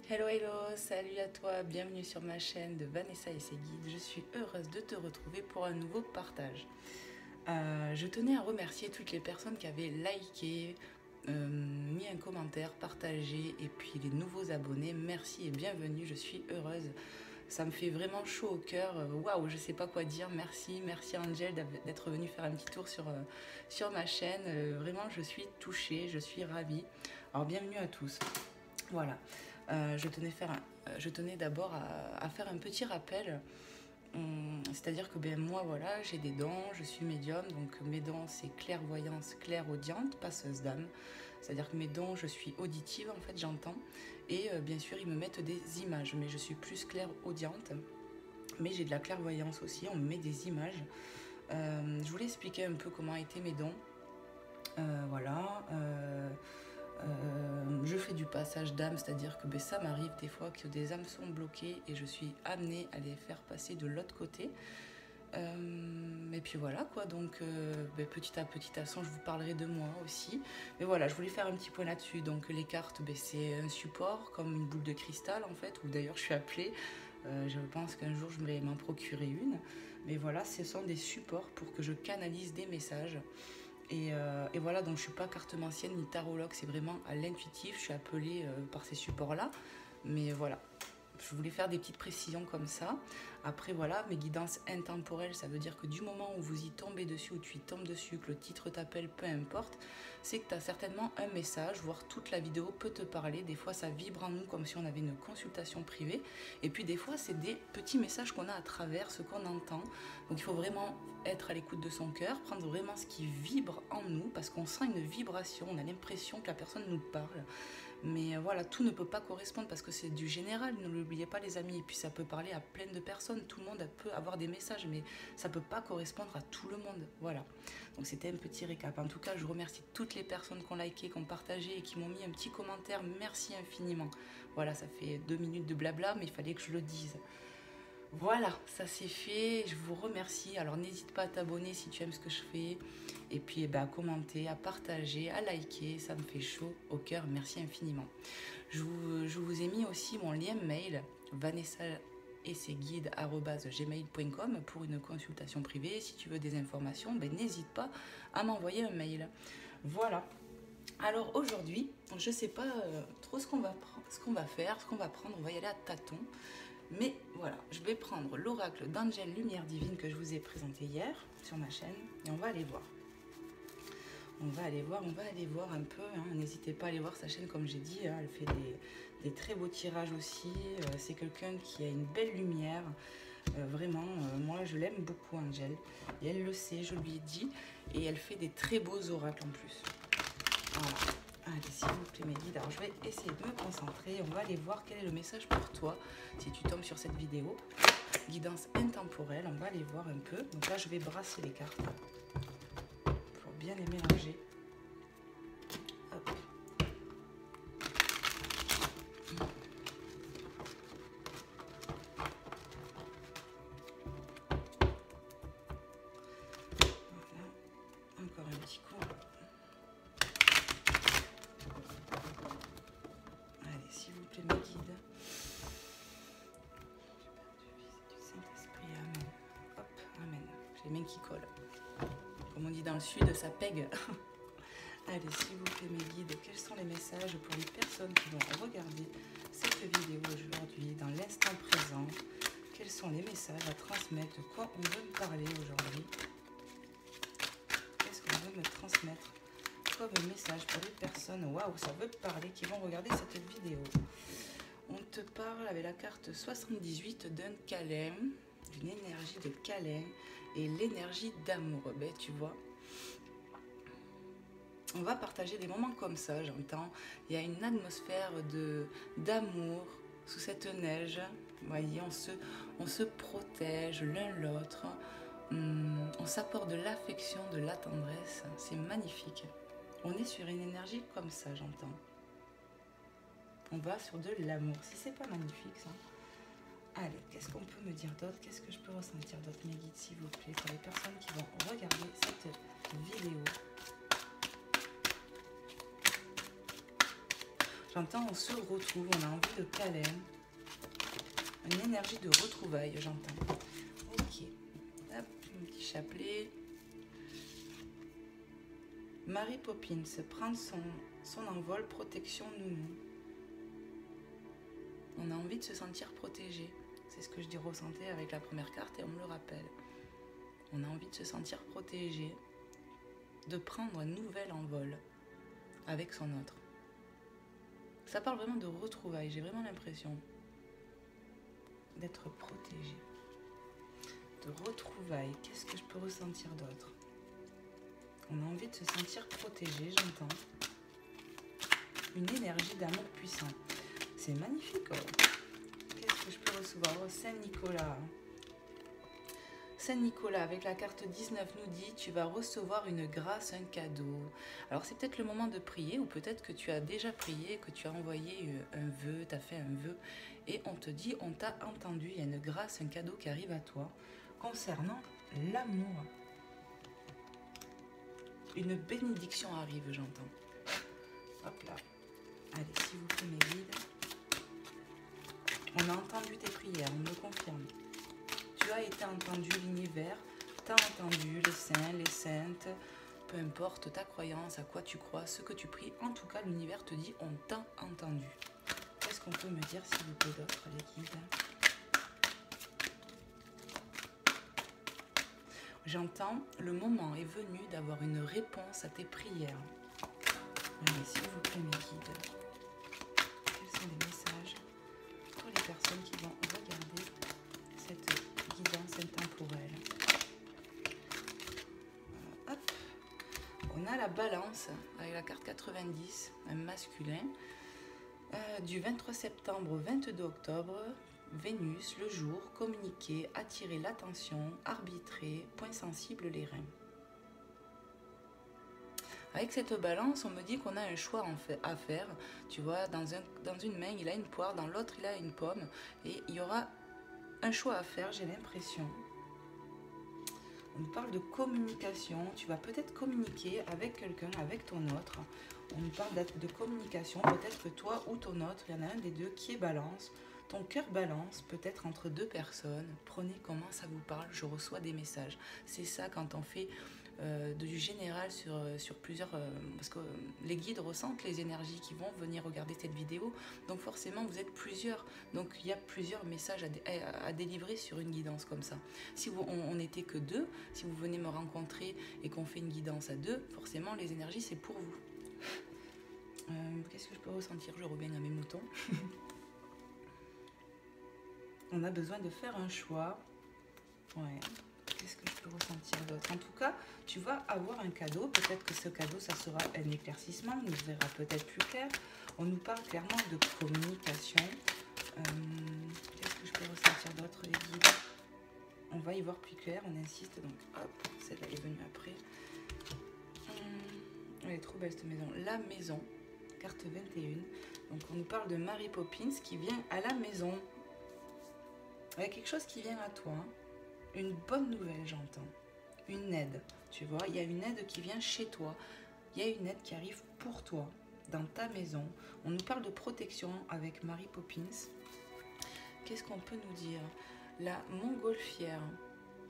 Hello hello, salut à toi, bienvenue sur ma chaîne de Vanessa et ses guides. Je suis heureuse de te retrouver pour un nouveau partage. Je tenais à remercier toutes les personnes qui avaient liké, mis un commentaire, partagé et puis les nouveaux abonnés. Merci et bienvenue, je suis heureuse. Ça me fait vraiment chaud au cœur. Waouh, je sais pas quoi dire. Merci, merci Angel d'être venue faire un petit tour sur ma chaîne. Vraiment, je suis touchée, je suis ravie. Alors bienvenue à tous. Voilà. Je tenais d'abord à faire un petit rappel. C'est-à-dire que ben, moi, voilà, j'ai des dons, je suis médium. Donc mes dons, c'est clairvoyance, clairaudiente, passeuse d'âme. C'est-à-dire que mes dons, je suis auditive, en fait, j'entends. Et bien sûr, ils me mettent des images. Mais je suis plus clairaudiente. Mais j'ai de la clairvoyance aussi, on me met des images. Je voulais expliquer un peu comment étaient mes dons. Voilà. Je fais du passage d'âme, c'est-à-dire que ben, ça m'arrive des fois que des âmes sont bloquées et je suis amenée à les faire passer de l'autre côté. Et puis voilà quoi, donc ben, petit à petit, de toute façon, je vous parlerai de moi aussi. Mais voilà, je voulais faire un petit point là-dessus. Donc les cartes, ben, c'est un support comme une boule de cristal en fait, ou d'ailleurs je suis appelée. Je pense qu'un jour je vais m'en procurer une. Mais voilà, ce sont des supports pour que je canalise des messages. Et voilà, donc je ne suis pas cartomancienne ni tarologue, c'est vraiment à l'intuitif, je suis appelée par ces supports-là. Mais voilà, je voulais faire des petites précisions comme ça. Après, voilà, mes guidances intemporelles, ça veut dire que du moment où vous y tombez dessus, ou tu y tombes dessus, que le titre t'appelle, peu importe, c'est que tu as certainement un message, voire toute la vidéo peut te parler. Des fois, ça vibre en nous comme si on avait une consultation privée. Et puis, des fois, c'est des petits messages qu'on a à travers ce qu'on entend. Donc, il faut vraiment être à l'écoute de son cœur, prendre vraiment ce qui vibre en nous, parce qu'on sent une vibration, on a l'impression que la personne nous parle. Mais voilà, tout ne peut pas correspondre parce que c'est du général, ne l'oubliez pas les amis. Et puis ça peut parler à plein de personnes, tout le monde peut avoir des messages, mais ça ne peut pas correspondre à tout le monde. Voilà, donc c'était un petit récap. En tout cas, je remercie toutes les personnes qui ont liké, qui ont partagé et qui m'ont mis un petit commentaire. Merci infiniment. Voilà, ça fait 2 minutes de blabla, mais il fallait que je le dise. Voilà, ça c'est fait, je vous remercie. Alors n'hésite pas à t'abonner si tu aimes ce que je fais. Et puis à commenter, à partager, à liker, ça me fait chaud au cœur, merci infiniment. Je vous ai mis aussi mon lien mail, Vanessa et ses guides@gmail.com pour une consultation privée. Si tu veux des informations, n'hésite pas à m'envoyer un mail. Voilà. Alors aujourd'hui, je ne sais pas trop ce qu'on va faire, ce qu'on va prendre, on va y aller à tâtons. Mais voilà, je vais prendre l'oracle d'Angel Lumière Divine que je vous ai présenté hier sur ma chaîne et on va aller voir. On va aller voir un peu. N'hésitez pas à aller voir sa chaîne comme j'ai dit. Elle fait des très beaux tirages aussi. C'est quelqu'un qui a une belle lumière. Vraiment, moi je l'aime beaucoup Angel. Et elle le sait, je lui ai dit. Et elle fait des très beaux oracles en plus. Voilà. Allez, s'il vous plaît mes guides, alors je vais essayer de me concentrer, on va aller voir quel est le message pour toi si tu tombes sur cette vidéo. Guidance intemporelle, on va aller voir un peu. Donc là je vais brasser les cartes pour bien les mélanger. Hop. Voilà, encore un petit coup. Allez, s'il vous plaît mes guides. Du Saint-Esprit, amen. Hop, amen. J'ai les mains qui collent. Comme on dit dans le sud, ça pègue. Allez, s'il vous plaît mes guides, quels sont les messages pour les personnes qui vont regarder cette vidéo aujourd'hui, dans l'instant présent? Quels sont les messages à transmettre? De quoi on veut me parler aujourd'hui? Qu'est-ce qu'on veut me transmettre comme message pour les personnes, waouh, ça veut parler, qui vont regarder cette vidéo? On te parle avec la carte 78 d'un câlin, d'une énergie de câlin et l'énergie d'amour. Ben, tu vois, on va partager des moments comme ça, j'entends. Il y a une atmosphère d'amour sous cette neige. Vous voyez, on se protège l'un l'autre. On s'apporte de l'affection, de la tendresse. C'est magnifique. On est sur une énergie comme ça, j'entends. On va sur de l'amour. Si c'est pas magnifique, ça. Allez, qu'est-ce qu'on peut me dire d'autre? Qu'est-ce que je peux ressentir d'autre, mes guides, s'il vous plaît, pour les personnes qui vont regarder cette vidéo? J'entends on se retrouve, on a envie de câlin. Une énergie de retrouvailles, j'entends. Ok. Hop, un petit chapelet. Mary Poppins prend son envol, protection nounou. On a envie de se sentir protégé. C'est ce que je dis ressentais avec la première carte et on me le rappelle. On a envie de se sentir protégé, de prendre un nouvel envol avec son autre. Ça parle vraiment de retrouvailles, j'ai vraiment l'impression d'être protégé. De retrouvailles, qu'est-ce que je peux ressentir d'autre? On a envie de se sentir protégé, j'entends. Une énergie d'amour puissant. C'est magnifique. Oh. Qu'est-ce que je peux recevoir? Oh, Saint-Nicolas. Saint-Nicolas, avec la carte 19, nous dit « Tu vas recevoir une grâce, un cadeau ». Alors, c'est peut-être le moment de prier, ou peut-être que tu as déjà prié, que tu as envoyé un vœu, tu as fait un vœu, et on te dit « On t'a entendu, il y a une grâce, un cadeau qui arrive à toi, concernant l'amour ». Une bénédiction arrive, j'entends. Hop là. Allez, s'il vous plaît, mes guides. On a entendu tes prières, on me le confirme. Tu as été entendu, l'univers t'a entendu, les saints, les saintes, peu importe ta croyance, à quoi tu crois, ce que tu pries, en tout cas l'univers te dit on t'a entendu. Qu'est-ce qu'on peut me dire s'il vous plaît d'autre, les guides? J'entends le moment est venu d'avoir une réponse à tes prières. Allez, s'il vous plaît, mes guides, quels sont les messages pour les personnes qui vont regarder cette guidance intemporelle? Hop. On a la balance avec la carte 90, un masculin. Du 23 septembre au 22 octobre, Vénus, le jour, communiquer, attirer l'attention, arbitrer, point sensible, les reins. Avec cette balance, on me dit qu'on a un choix à faire. Tu vois, dans une main, il a une poire, dans l'autre, il a une pomme. Et il y aura un choix à faire, j'ai l'impression. On nous parle de communication. Tu vas peut-être communiquer avec quelqu'un, avec ton autre. On nous parle de communication. Peut-être que toi ou ton autre, il y en a un des deux qui est balance. Ton cœur balance, peut-être entre deux personnes. Prenez comment ça vous parle. Je reçois des messages. C'est ça quand on fait du général sur plusieurs... parce que les guides ressentent les énergies qui vont venir regarder cette vidéo. Donc forcément, vous êtes plusieurs. Donc il y a plusieurs messages à délivrer sur une guidance comme ça. Si on n'était que deux, si vous venez me rencontrer et qu'on fait une guidance à deux, forcément, les énergies, c'est pour vous. Qu'est-ce que je peux ressentir? Je reviens à mes moutons. On a besoin de faire un choix. Ouais. Qu'est-ce que je peux ressentir d'autre? En tout cas, tu vas avoir un cadeau. Peut-être que ce cadeau, ça sera un éclaircissement. On nous verra peut-être plus clair. On nous parle clairement de communication. Qu'est-ce que je peux ressentir d'autre, les guides? On va y voir plus clair. On insiste. Donc, hop, celle-là est venue après. Elle est trop belle, cette maison. La maison, carte 21. Donc, on nous parle de Mary Poppins qui vient à la maison. Il y a quelque chose qui vient à toi. Une bonne nouvelle, j'entends. Une aide, tu vois. Il y a une aide qui vient chez toi. Il y a une aide qui arrive pour toi, dans ta maison. On nous parle de protection avec Mary Poppins. Qu'est-ce qu'on peut nous dire? La montgolfière.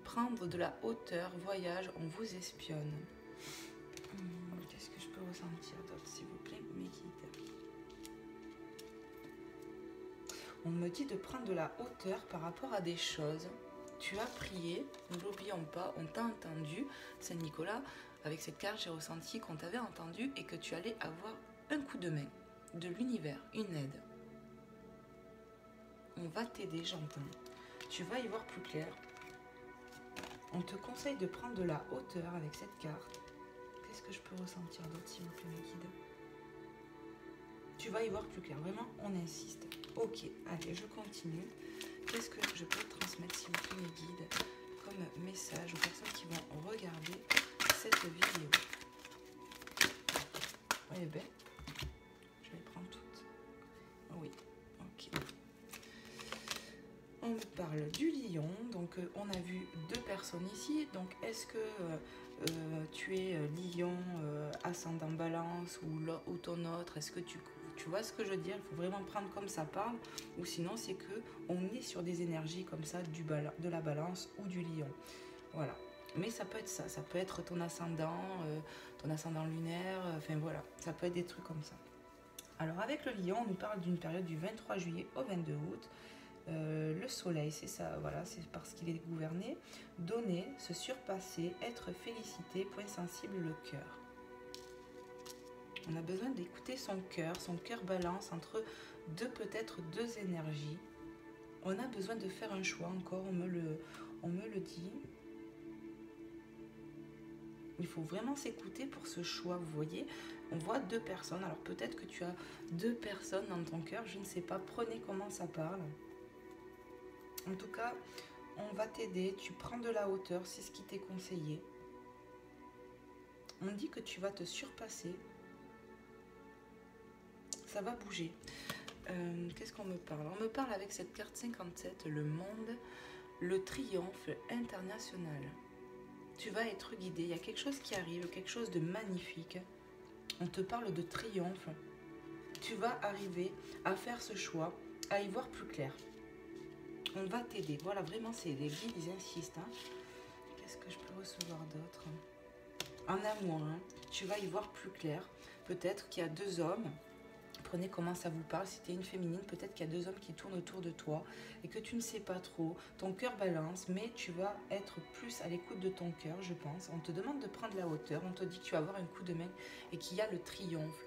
Prendre de la hauteur, voyage, on vous espionne. Qu'est-ce que je peux ressentir d'autre, s'il vous plaît, mes guides? On me dit de prendre de la hauteur par rapport à des choses. Tu as prié, ne l'oublions pas, on t'a entendu. Saint-Nicolas, avec cette carte, j'ai ressenti qu'on t'avait entendu et que tu allais avoir un coup de main de l'univers, une aide. On va t'aider, j'entends. Tu vas y voir plus clair. On te conseille de prendre de la hauteur avec cette carte. Qu'est-ce que je peux ressentir d'autre, s'il vous plaît, mes guides? Tu vas y voir plus clair. Vraiment, on insiste. Ok, allez, je continue. Qu'est-ce que je peux transmettre, s'il vous plaît, mes guides, comme message aux personnes qui vont regarder cette vidéo? Eh bien, je vais les prendre toutes. Oui, ok. On me parle du lion. Donc, on a vu deux personnes ici. Donc, est-ce que tu es lion, ascendant balance ou ton autre? Est-ce que tu Tu vois ce que je veux dire? Il faut vraiment prendre comme ça parle, ou sinon c'est que on est sur des énergies comme ça de la balance ou du lion. Voilà. Mais ça peut être ça, ça peut être ton ascendant lunaire, enfin voilà, ça peut être des trucs comme ça. Alors avec le lion, on nous parle d'une période du 23 juillet au 22 août. Le soleil, c'est ça, voilà, c'est parce qu'il est gouverné. Donner, se surpasser, être félicité, point sensible, le cœur. On a besoin d'écouter son cœur balance entre peut-être deux énergies. On a besoin de faire un choix encore, on me le dit. Il faut vraiment s'écouter pour ce choix, vous voyez. On voit deux personnes, alors peut-être que tu as deux personnes dans ton cœur, je ne sais pas, prenez comment ça parle. En tout cas, on va t'aider, tu prends de la hauteur, c'est ce qui t'est conseillé. On dit que tu vas te surpasser. Ça va bouger. Qu'est-ce qu'on me parle? On me parle avec cette carte 57, le monde, le triomphe international. Tu vas être guidé, il y a quelque chose qui arrive, quelque chose de magnifique. On te parle de triomphe. Tu vas arriver à faire ce choix, à y voir plus clair. On va t'aider. Voilà, vraiment, c'est les guides, ils insistent. Hein. Qu'est-ce que je peux recevoir d'autre? En amour, hein, tu vas y voir plus clair. Peut-être qu'il y a deux hommes. Prenez comment ça vous parle. Si tu es une féminine, peut-être qu'il y a deux hommes qui tournent autour de toi et que tu ne sais pas trop. Ton cœur balance, mais tu vas être plus à l'écoute de ton cœur, je pense. On te demande de prendre la hauteur. On te dit que tu vas avoir un coup de main et qu'il y a le triomphe.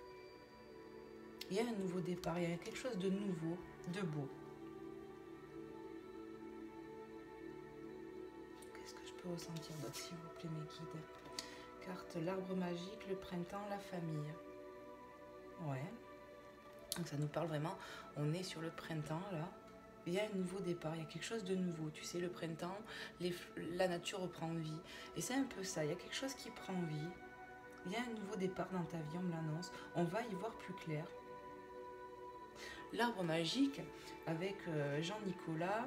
Il y a un nouveau départ. Il y a quelque chose de nouveau, de beau. Qu'est-ce que je peux ressentir d'autre, s'il vous plaît, mes guides? Carte l'arbre magique, le printemps, la famille. Ouais. Donc ça nous parle vraiment, on est sur le printemps là, il y a un nouveau départ, il y a quelque chose de nouveau, tu sais, le printemps, la nature reprend vie, et c'est un peu ça, il y a quelque chose qui prend vie, il y a un nouveau départ dans ta vie, on me l'annonce, on va y voir plus clair. L'arbre magique, avec Jean-Nicolas,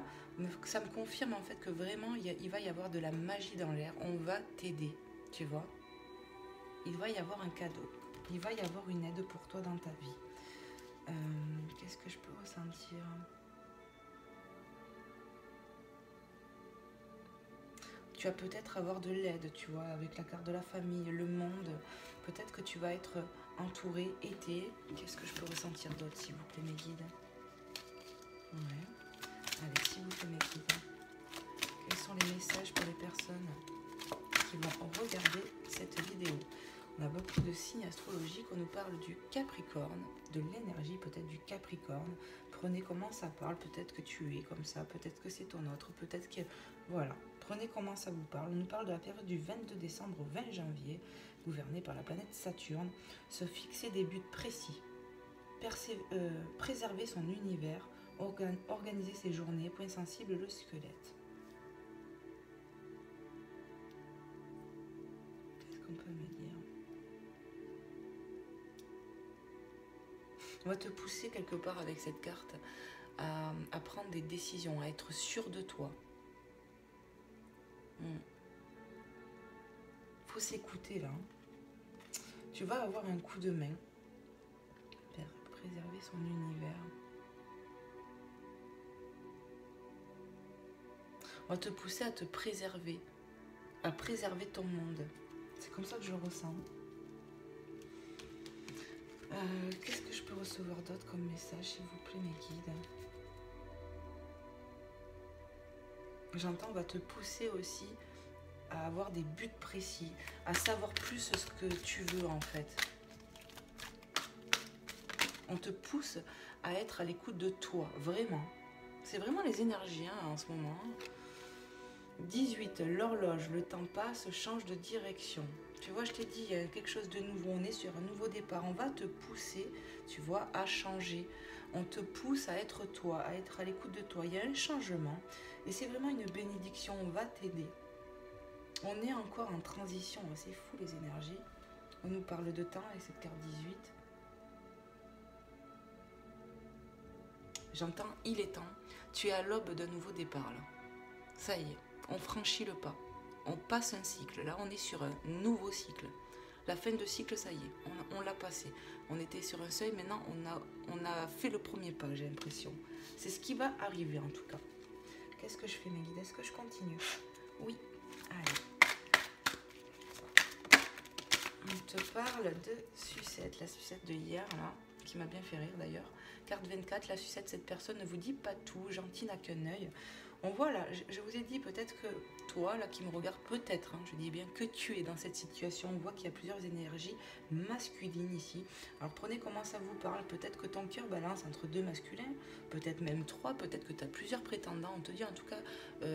ça me confirme en fait que vraiment il va y avoir de la magie dans l'air, on va t'aider, tu vois, il va y avoir un cadeau, il va y avoir une aide pour toi dans ta vie. Qu'est-ce que je peux ressentir? Tu vas peut-être avoir de l'aide, tu vois, avec la carte de la famille, le monde. Peut-être que tu vas être entouré, aidé. Qu'est-ce que je peux ressentir d'autre, s'il vous plaît, mes guides? Ouais. Allez, s'il vous plaît, mes guides. Quels sont les messages pour les personnes qui vont regarder cette vidéo? On a beaucoup de signes astrologiques, on nous parle du Capricorne, de l'énergie peut-être du Capricorne. Prenez comment ça parle, peut-être que tu es comme ça, peut-être que c'est ton autre, peut-être que... Voilà, prenez comment ça vous parle. On nous parle de la période du 22 décembre au 20 janvier, gouvernée par la planète Saturne. Se fixer des buts précis, préserver son univers, organiser ses journées, point sensible, le squelette. Qu'est-ce qu'on peut me dire? On va te pousser quelque part avec cette carte à prendre des décisions, à être sûr de toi. Faut s'écouter là. Tu vas avoir un coup de main. Préserver son univers. On va te pousser à te préserver, à préserver ton monde. C'est comme ça que je le ressens. Qu'est-ce que je peux recevoir d'autre comme message, s'il vous plaît, mes guides? J'entends, on va te pousser aussi à avoir des buts précis, à savoir plus ce que tu veux en fait. On te pousse à être à l'écoute de toi, vraiment. C'est vraiment les énergies hein, en ce moment. 18, l'horloge, le temps passe, change de direction. Tu vois, je t'ai dit, il y a quelque chose de nouveau, on est sur un nouveau départ. On va te pousser, tu vois, à changer. On te pousse à être toi, à être à l'écoute de toi. Il y a un changement et c'est vraiment une bénédiction, on va t'aider. On est encore en transition, c'est fou les énergies. On nous parle de temps avec cette carte 18. J'entends, il est temps. Tu es à l'aube d'un nouveau départ là. Ça y est, on franchit le pas. On passe un cycle. Là, on est sur un nouveau cycle. La fin de cycle, ça y est, on l'a passé. On était sur un seuil, maintenant on a fait le premier pas, j'ai l'impression. C'est ce qui va arriver en tout cas. Qu'est-ce que je fais mes guides? Est-ce que je continue? Oui, allez. On te parle de sucette, la sucette de hier là, qui m'a bien fait rire d'ailleurs. Carte 24, la sucette, cette personne ne vous dit pas tout, gentille n'a qu'un œil. On voit là, je vous ai dit peut-être que toi là qui me regarde, peut-être, hein, je dis bien que tu es dans cette situation, on voit qu'il y a plusieurs énergies masculines ici. Alors prenez comment ça vous parle, peut-être que ton cœur balance entre deux masculins, peut-être même trois, peut-être que tu as plusieurs prétendants, on te dit en tout cas,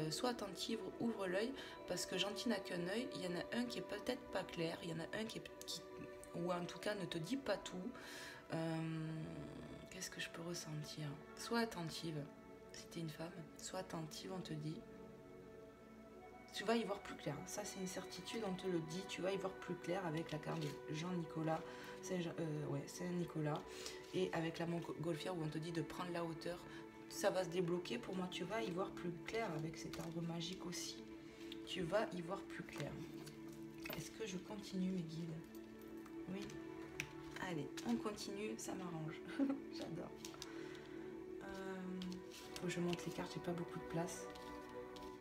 sois attentive, ouvre l'œil, parce que gentil n'a qu'un œil, il y en a un qui est peut-être pas clair, il y en a un qui ou en tout cas ne te dit pas tout. Qu'est-ce que je peux ressentir? Sois attentive. Si tu es une femme, sois attentive, on te dit. Tu vas y voir plus clair. Ça, c'est une certitude, on te le dit. Tu vas y voir plus clair avec la carte de Jean-Nicolas, Saint-Nicolas, et avec la montgolfière où on te dit de prendre la hauteur. Ça va se débloquer. Pour moi, tu vas y voir plus clair avec cet arbre magique aussi. Tu vas y voir plus clair. Est-ce que je continue mes guides? Oui. Allez, on continue, ça m'arrange. J'adore. Faut que je monte les cartes, j'ai pas beaucoup de place.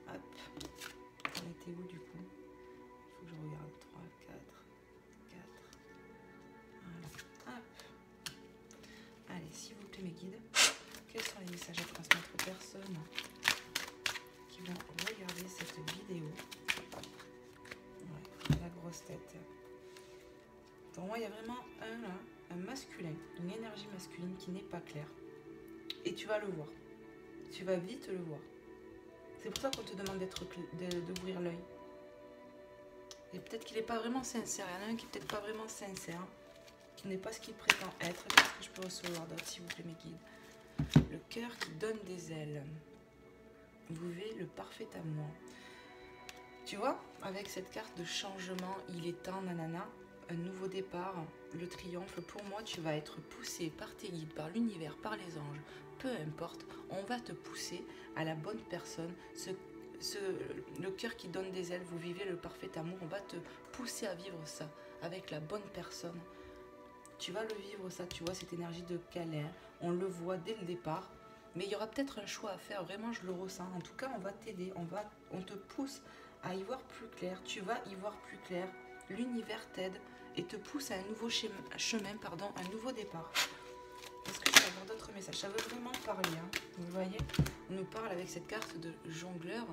Hop. On était où du coup? Il faut que je regarde. 3, 4, 4. Voilà. Hop. Allez, s'il vous plaît mes guides, quels sont les messages à transmettre aux personnes qui vont regarder cette vidéo? Ouais, la grosse tête. Pour moi, il y a vraiment un masculin, une énergie masculine qui n'est pas claire. Et tu vas le voir. Tu vas vite le voir. C'est pour ça qu'on te demande d'ouvrir l'œil. Et peut-être qu'il n'est pas vraiment sincère. Il y en a un qui n'est peut-être pas vraiment sincère, qui n'est pas ce qu'il prétend être. Qu'est-ce que je peux recevoir d'autre, s'il vous plaît, mes guides? Le cœur qui donne des ailes. Vous vivez le parfait amour. Tu vois, avec cette carte de changement, il est temps, nanana, un nouveau départ, le triomphe. Pour moi, tu vas être poussé par tes guides, par l'univers, par les anges. Peu importe, on va te pousser à la bonne personne. Le cœur qui donne des ailes, vous vivez le parfait amour. On va te pousser à vivre ça avec la bonne personne. Tu vas le vivre ça, tu vois, cette énergie de câlin. On le voit dès le départ. Mais il y aura peut-être un choix à faire. Vraiment, je le ressens. En tout cas, on va t'aider. On te pousse à y voir plus clair. Tu vas y voir plus clair. L'univers t'aide et te pousse à un nouveau chemin, un nouveau départ. Est-ce que je peux avoir d'autres messages? Ça veut vraiment parler, hein. Vous voyez, on nous parle avec cette carte de jongleur.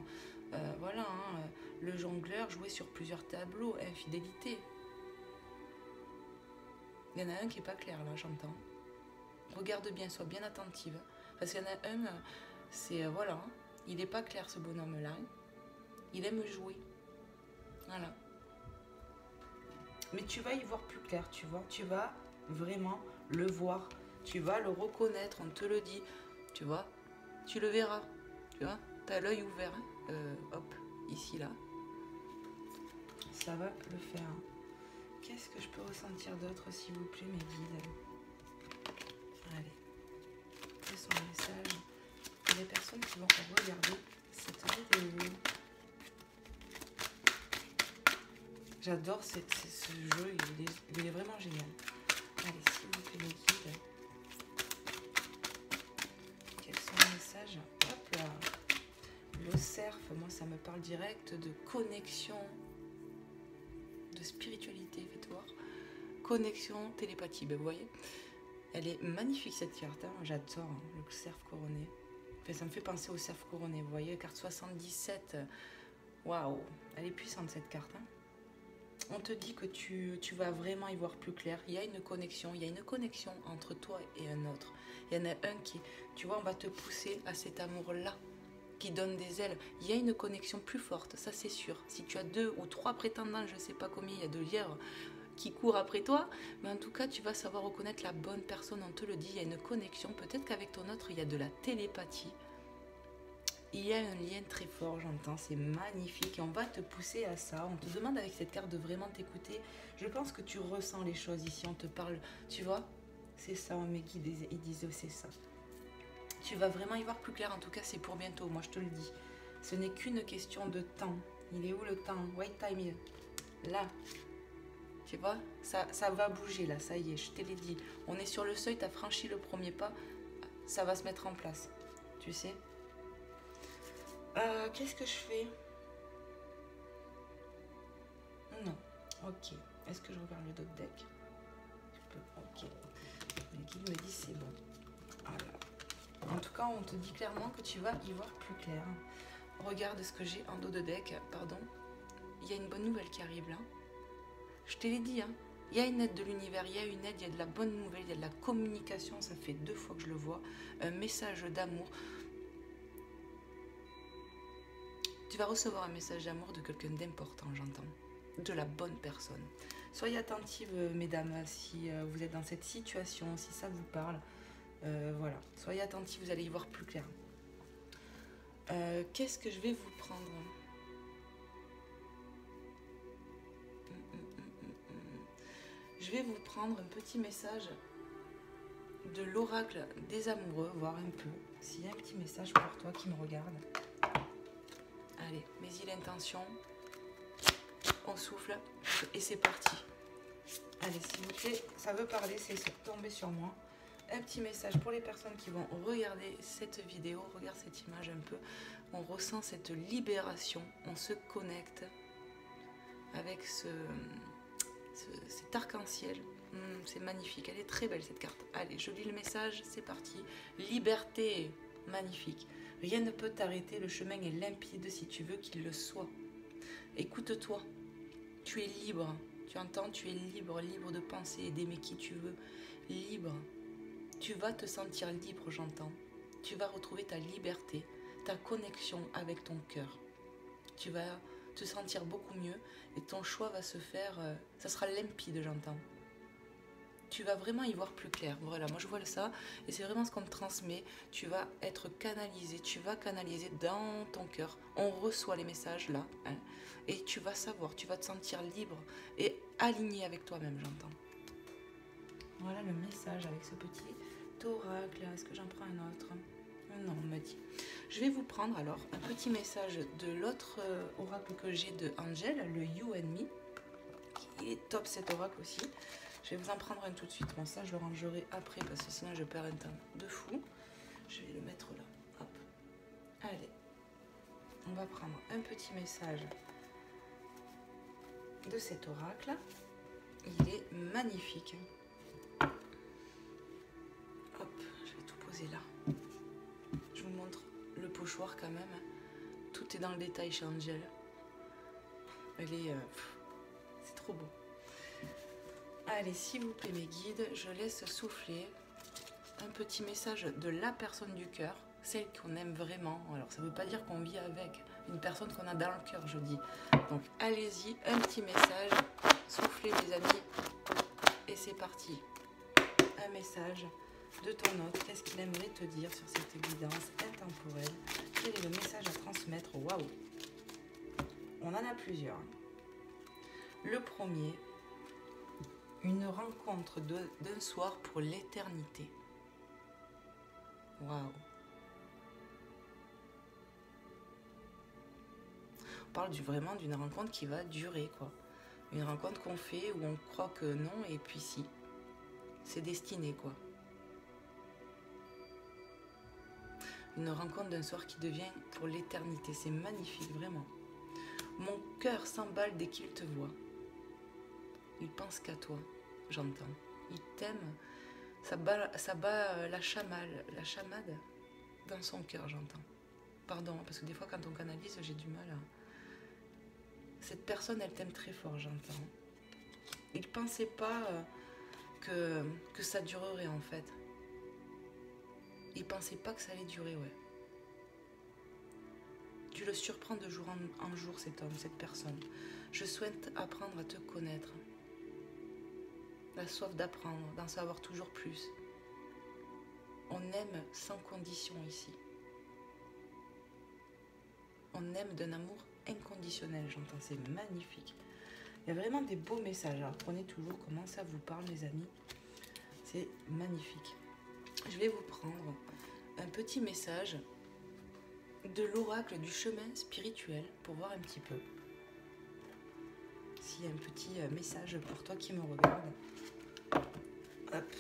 Voilà, hein, le jongleur joué sur plusieurs tableaux, infidélité. Il y en a un qui n'est pas clair, là, j'entends. Regarde bien, sois bien attentive. Parce qu'il y en a un, c'est, voilà, hein, il n'est pas clair, ce bonhomme-là. Il aime jouer. Voilà. Mais tu vas y voir plus clair, tu vois. Tu vas vraiment le voir. Tu vas le reconnaître, on te le dit. Tu vois, tu le verras. Tu vois, tu as l'œil ouvert. Hein. Hop, ici, là. Ça va le faire. Qu'est-ce que je peux ressentir d'autre, s'il vous plaît, mes guides? Allez. Quels sont les messages pour les personnes qui vont regarder cette vidéo? J'adore ce jeu, il est vraiment génial. Allez, s'il vous plaît, mes guides. Quels sont les messages? Hop là. Le cerf, moi ça me parle direct de connexion, de spiritualité, faites voir. Connexion, télépathie, ben, vous voyez. Elle est magnifique cette carte, hein. J'adore hein, le cerf couronné. Enfin, ça me fait penser au cerf couronné, vous voyez, carte 77. Waouh, elle est puissante cette carte, hein. On te dit que tu vas vraiment y voir plus clair. Il y a une connexion entre toi et un autre. Il y en a un qui, tu vois, on va te pousser à cet amour-là qui donne des ailes. Il y a une connexion plus forte, ça c'est sûr. Si tu as 2 ou 3 prétendants, je ne sais pas combien il y a de lièvres qui courent après toi, mais en tout cas, tu vas savoir reconnaître la bonne personne, on te le dit, il y a une connexion. Peut-être qu'avec ton autre, il y a de la télépathie. Il y a un lien très fort, j'entends, c'est magnifique et on va te pousser à ça. On te demande avec cette carte de vraiment t'écouter. Je pense que tu ressens les choses ici, on te parle, tu vois, c'est ça, mes guides, ils disent c'est ça. Tu vas vraiment y voir plus clair, en tout cas c'est pour bientôt, moi je te le dis. Ce n'est qu'une question de temps. Il est où le temps? White time, là. Tu vois, ça va bouger là, ça y est, je te l'ai dit. On est sur le seuil, tu as franchi le premier pas, ça va se mettre en place. Tu sais. Qu'est-ce que je fais? Non. Ok. Est-ce que je regarde le d'autres deck? Je peux. Ok. Les guides me disent c'est bon. Voilà. En tout cas, on te dit clairement que tu vas y voir plus clair. Regarde ce que j'ai en dos de deck. Pardon. Il y a une bonne nouvelle qui arrive là. Je te l'ai dit, hein. Il y a une aide de l'univers, il y a une aide, il y a de la bonne nouvelle, il y a de la communication. Ça fait 2 fois que je le vois. Un message d'amour. Tu vas recevoir un message d'amour de quelqu'un d'important, j'entends. De la bonne personne. Soyez attentives, mesdames, si vous êtes dans cette situation, si ça vous parle. Voilà, soyez attentifs, vous allez y voir plus clair. Qu'est-ce que je vais vous prendre? Je vais vous prendre un petit message de l'oracle des amoureux, voir un peu s'il y a un petit message pour toi qui me regarde. Allez, mets-y l'intention. On souffle et c'est parti. Allez, s'il vous plaît, ça veut parler, c'est tombé sur moi. Un petit message pour les personnes qui vont regarder cette vidéo. Regarde cette image un peu. On ressent cette libération. On se connecte avec cet arc-en-ciel. C'est magnifique. Elle est très belle cette carte. Allez, je lis le message. C'est parti. Liberté. Magnifique. Rien ne peut t'arrêter. Le chemin est limpide si tu veux qu'il le soit. Écoute-toi. Tu es libre. Tu entends, tu es libre. Libre de penser et d'aimer qui tu veux. Libre. Tu vas te sentir libre, j'entends. Tu vas retrouver ta liberté, ta connexion avec ton cœur. Tu vas te sentir beaucoup mieux et ton choix va se faire, ça sera limpide, j'entends. Tu vas vraiment y voir plus clair. Voilà, moi je vois ça et c'est vraiment ce qu'on te transmet. Tu vas être canalisé, tu vas canaliser dans ton cœur. On reçoit les messages là, hein, et tu vas savoir, tu vas te sentir libre et aligné avec toi-même, j'entends. Voilà le message avec ce petit oracle. Est-ce que j'en prends un autre? Non, on m'a dit. Je vais vous prendre alors un petit message de l'autre oracle que j'ai de Angel, le You and Me. Il est top cet oracle aussi. Je vais vous en prendre un tout de suite. Bon, ça je le rangerai après parce que sinon je perds un temps de fou. Je vais le mettre là. Hop. Allez. On va prendre un petit message de cet oracle. Il est magnifique. Là. Je vous montre le pochoir quand même. Tout est dans le détail chez Angel. Elle est... c'est trop beau. Allez, s'il vous plaît mes guides, je laisse souffler un petit message de la personne du cœur, celle qu'on aime vraiment. Alors ça ne veut pas dire qu'on vit avec une personne qu'on a dans le cœur, je dis. Donc allez-y, un petit message. Soufflez les amis. Et c'est parti. Un message de ton hôte, qu'est-ce qu'il aimerait te dire sur cette guidance intemporelle? Quel est le message à transmettre? Waouh! On en a plusieurs. Le premier, une rencontre d'un soir pour l'éternité. Waouh! On parle vraiment d'une rencontre qui va durer, quoi. Une rencontre qu'on fait où on croit que non, et puis si. C'est destiné, quoi. Une rencontre d'un soir qui devient pour l'éternité. C'est magnifique, vraiment. Mon cœur s'emballe dès qu'il te voit. Il pense qu'à toi, j'entends. Il t'aime. Ça bat la chamade dans son cœur, j'entends. Pardon, parce que des fois, quand on canalise, j'ai du mal à... Cette personne, elle t'aime très fort, j'entends. Il ne pensait pas que ça durerait, en fait. Il pensait pas que ça allait durer, ouais. Tu le surprends de jour en jour, cet homme, cette personne. Je souhaite apprendre à te connaître. La soif d'apprendre, d'en savoir toujours plus. On aime sans condition ici. On aime d'un amour inconditionnel, j'entends, c'est magnifique. Il y a vraiment des beaux messages. Alors prenez toujours comment ça vous parle, mes amis. C'est magnifique. Je vais vous prendre un petit message de l'oracle du chemin spirituel pour voir un petit peu si un petit message pour toi qui me regarde. Hop.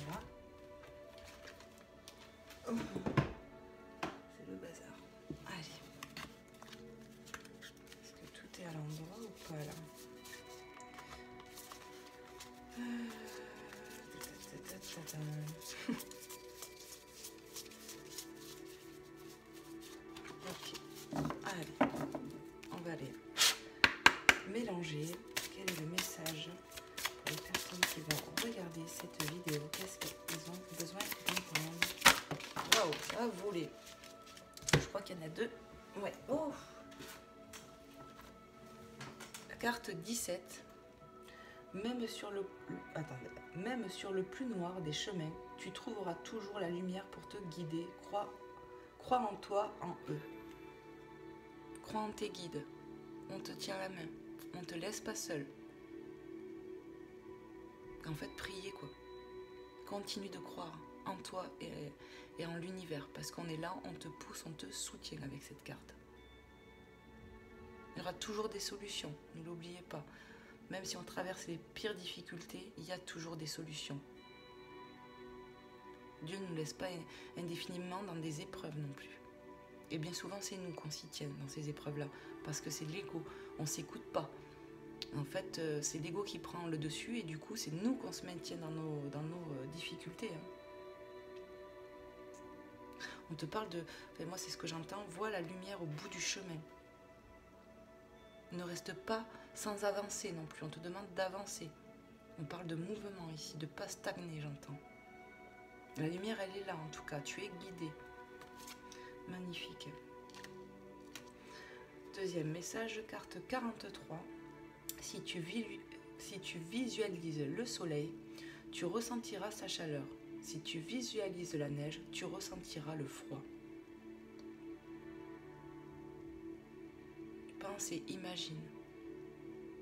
Voilà. Oh. C'est le bazar. Allez. Est-ce que tout est à l'endroit ou pas là? Ok. Allez. On va aller mélanger. Quel est le message pour les personnes qui vont regarder cette vidéo? Qu'est-ce qu'ils ont besoin d'entendre? Waouh, ça a volé. Je crois qu'il y en a deux. Ouais. Oh. La carte 17. Même sur le plus noir des chemins, tu trouveras toujours la lumière pour te guider. Crois en toi, en eux. Crois en tes guides. On te tient la main. On te laisse pas seul. En fait, priez quoi. Continue de croire en toi et en l'univers. Parce qu'on est là, on te pousse, on te soutient avec cette carte. Il y aura toujours des solutions, ne l'oubliez pas. Même si on traverse les pires difficultés, il y a toujours des solutions. Dieu ne nous laisse pas indéfiniment dans des épreuves non plus. Et bien souvent, c'est nous qu'on s'y tienne dans ces épreuves-là. Parce que c'est l'ego, on ne s'écoute pas. En fait, c'est l'ego qui prend le dessus et du coup, c'est nous qu'on se maintient dans nos difficultés. On te parle de... Enfin, moi, c'est ce que j'entends. Vois la lumière au bout du chemin. Ne reste pas sans avancer non plus. On te demande d'avancer. On parle de mouvement ici, de ne pas stagner, j'entends. La lumière, elle est là en tout cas. Tu es guidé. Magnifique. Deuxième message, carte 43. Si tu visualises le soleil, tu ressentiras sa chaleur. Si tu visualises la neige, tu ressentiras le froid. Pense et imagine.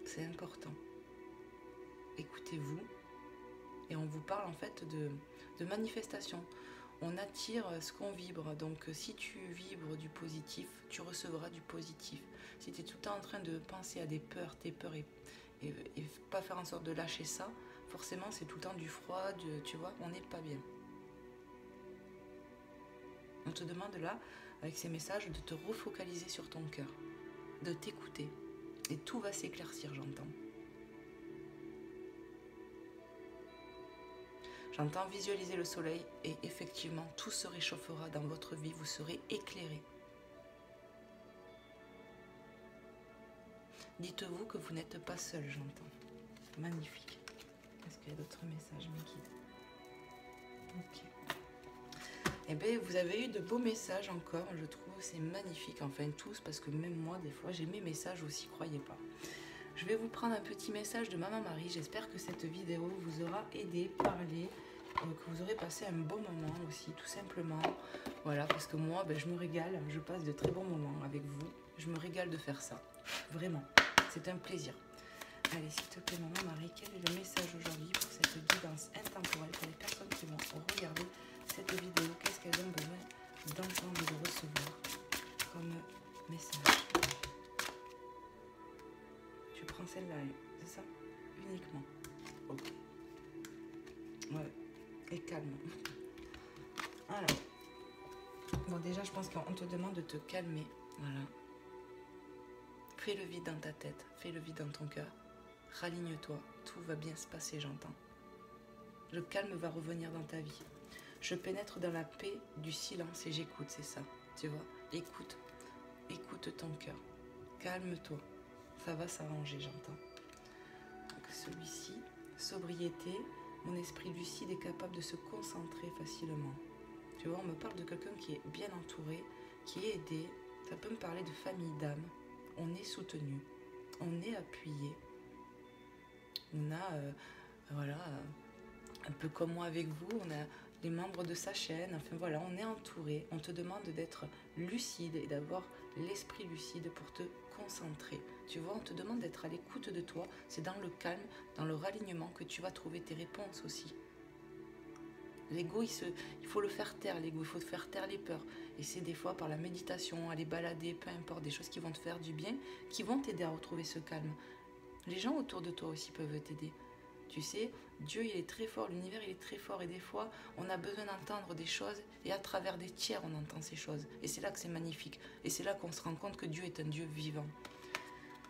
C'est important. Écoutez-vous. Et on vous parle en fait de manifestation. On attire ce qu'on vibre. Donc si tu vibres du positif, tu recevras du positif. Si tu es tout le temps en train de penser à des peurs, tes peurs et pas faire en sorte de lâcher ça, forcément c'est tout le temps du froid, tu vois, on n'est pas bien. On te demande là, avec ces messages, de te refocaliser sur ton cœur, de t'écouter. Et tout va s'éclaircir, j'entends. J'entends visualiser le soleil et effectivement, tout se réchauffera dans votre vie, vous serez éclairé. Dites-vous que vous n'êtes pas seul, j'entends. Magnifique. Est-ce qu'il y a d'autres messages, mes guides? Ok. Eh bien, vous avez eu de beaux messages encore, je trouve, c'est magnifique. Enfin, tous, parce que même moi, des fois, j'ai mes messages aussi, croyez pas. Je vais vous prendre un petit message de Maman Marie. J'espère que cette vidéo vous aura aidé, parlé, que vous aurez passé un bon moment aussi, tout simplement. Voilà, parce que moi, je me régale, je passe de très bons moments avec vous. Je me régale de faire ça, vraiment. C'est un plaisir. Allez, s'il te plaît, Maman Marie, quel est le message aujourd'hui pour cette guidance intemporelle pour les personnes qui vont regarder cette vidéo? Qu'est-ce qu'elles ont besoin d'entendre, de recevoir comme message? Tu prends celle-là, c'est ça? Uniquement. Ok. Ouais. Et calme. Alors. Bon, déjà, je pense qu'on te demande de te calmer. Voilà. Fais le vide dans ta tête. Fais le vide dans ton cœur. Raligne-toi. Tout va bien se passer, j'entends. Le calme va revenir dans ta vie. Je pénètre dans la paix du silence et j'écoute, c'est ça. Tu vois? Écoute. Écoute ton cœur. Calme-toi. Ça va s'arranger, j'entends. Donc celui-ci, sobriété, mon esprit lucide est capable de se concentrer facilement. Tu vois, on me parle de quelqu'un qui est bien entouré, qui est aidé. Ça peut me parler de famille d'âme. On est soutenu, on est appuyé. On a, voilà, un peu comme moi avec vous, on a les membres de sa chaîne. Enfin voilà, on est entouré. On te demande d'être lucide et d'avoir l'esprit lucide pour te concentrer. Tu vois, on te demande d'être à l'écoute de toi. C'est dans le calme, dans le ralignement que tu vas trouver tes réponses aussi. L'ego, il faut le faire taire, l'ego, il faut faire taire les peurs. Et c'est des fois par la méditation, aller balader, peu importe, des choses qui vont te faire du bien, qui vont t'aider à retrouver ce calme. Les gens autour de toi aussi peuvent t'aider. Tu sais, Dieu, il est très fort, l'univers, il est très fort. Et des fois, on a besoin d'entendre des choses et à travers des tiers, on entend ces choses. Et c'est là que c'est magnifique. Et c'est là qu'on se rend compte que Dieu est un Dieu vivant.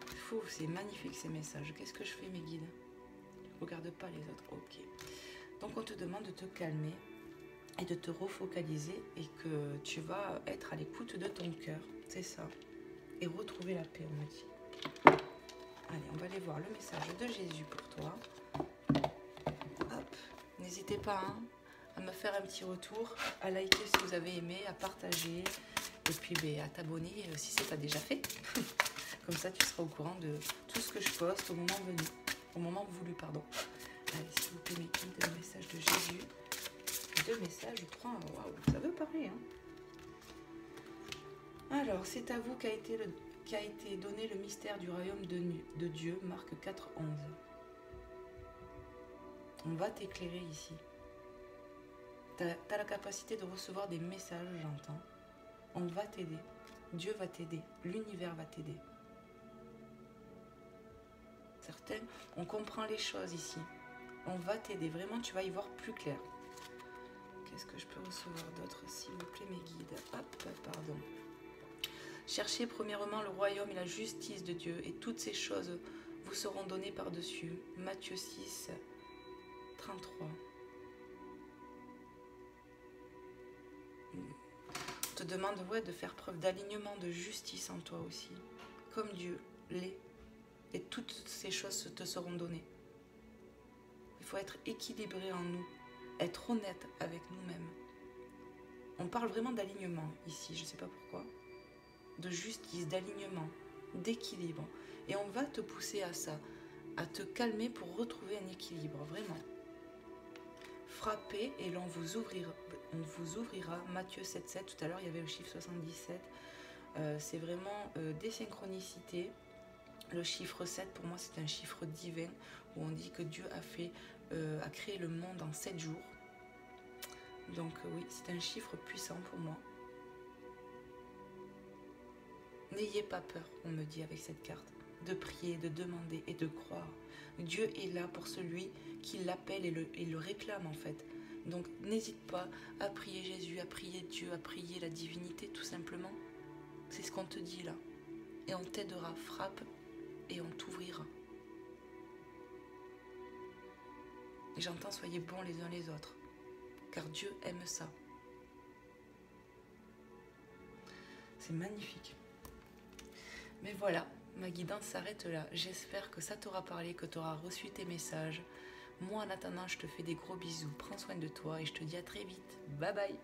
Fou, c'est magnifique ces messages. Qu'est-ce que je fais, mes guides? Je ne regarde pas les autres. Ok. Donc, on te demande de te calmer et de te refocaliser et que tu vas être à l'écoute de ton cœur. C'est ça. Et retrouver la paix, on me dit. Allez, on va aller voir le message de Jésus pour toi. Hop. N'hésitez pas à me faire un petit retour, à liker si vous avez aimé, à partager et puis à t'abonner si ce n'est pas déjà fait. Comme ça, tu seras au courant de tout ce que je poste au moment venu, au moment voulu, pardon. Allez, s'il vous plaît, mes guides, le message de Jésus. 2 messages, 3, waouh, ça veut parler. Alors, c'est à vous qu'a été donné le mystère du royaume de Dieu, Marc 4, 11. On va t'éclairer ici. Tu as la capacité de recevoir des messages, j'entends. On va t'aider. Dieu va t'aider. L'univers va t'aider. Certains, on comprend les choses ici. On va t'aider. Vraiment, tu vas y voir plus clair. Qu'est-ce que je peux recevoir d'autre, s'il vous plaît, mes guides? Hop, pardon. Cherchez premièrement le royaume et la justice de Dieu, et toutes ces choses vous seront données par-dessus. Matthieu 6, 33. On te demande de faire preuve d'alignement, de justice en toi aussi, comme Dieu l'est. Et toutes ces choses te seront données. Il faut être équilibré en nous, être honnête avec nous-mêmes. On parle vraiment d'alignement ici, je ne sais pas pourquoi. De justice, d'alignement, d'équilibre. Et on va te pousser à ça, à te calmer pour retrouver un équilibre, vraiment. Frappez et on vous ouvrira. Matthieu 7,7, tout à l'heure il y avait le chiffre 77. C'est vraiment des synchronicités. Le chiffre 7, pour moi, c'est un chiffre divin, où on dit que Dieu a créé le monde en 7 jours. Donc oui, c'est un chiffre puissant pour moi. N'ayez pas peur, on me dit avec cette carte, de prier, de demander et de croire. Dieu est là pour celui qui l'appelle et le réclame en fait. Donc n'hésite pas à prier Jésus, à prier Dieu, à prier la divinité tout simplement. C'est ce qu'on te dit là. Et on t'aidera, frappe et on t'ouvrira. Et j'entends, soyez bons les uns les autres, car Dieu aime ça. C'est magnifique. Mais voilà, ma guidance s'arrête là. J'espère que ça t'aura parlé, que tu auras reçu tes messages. Moi, en attendant, je te fais des gros bisous. Prends soin de toi et je te dis à très vite. Bye bye.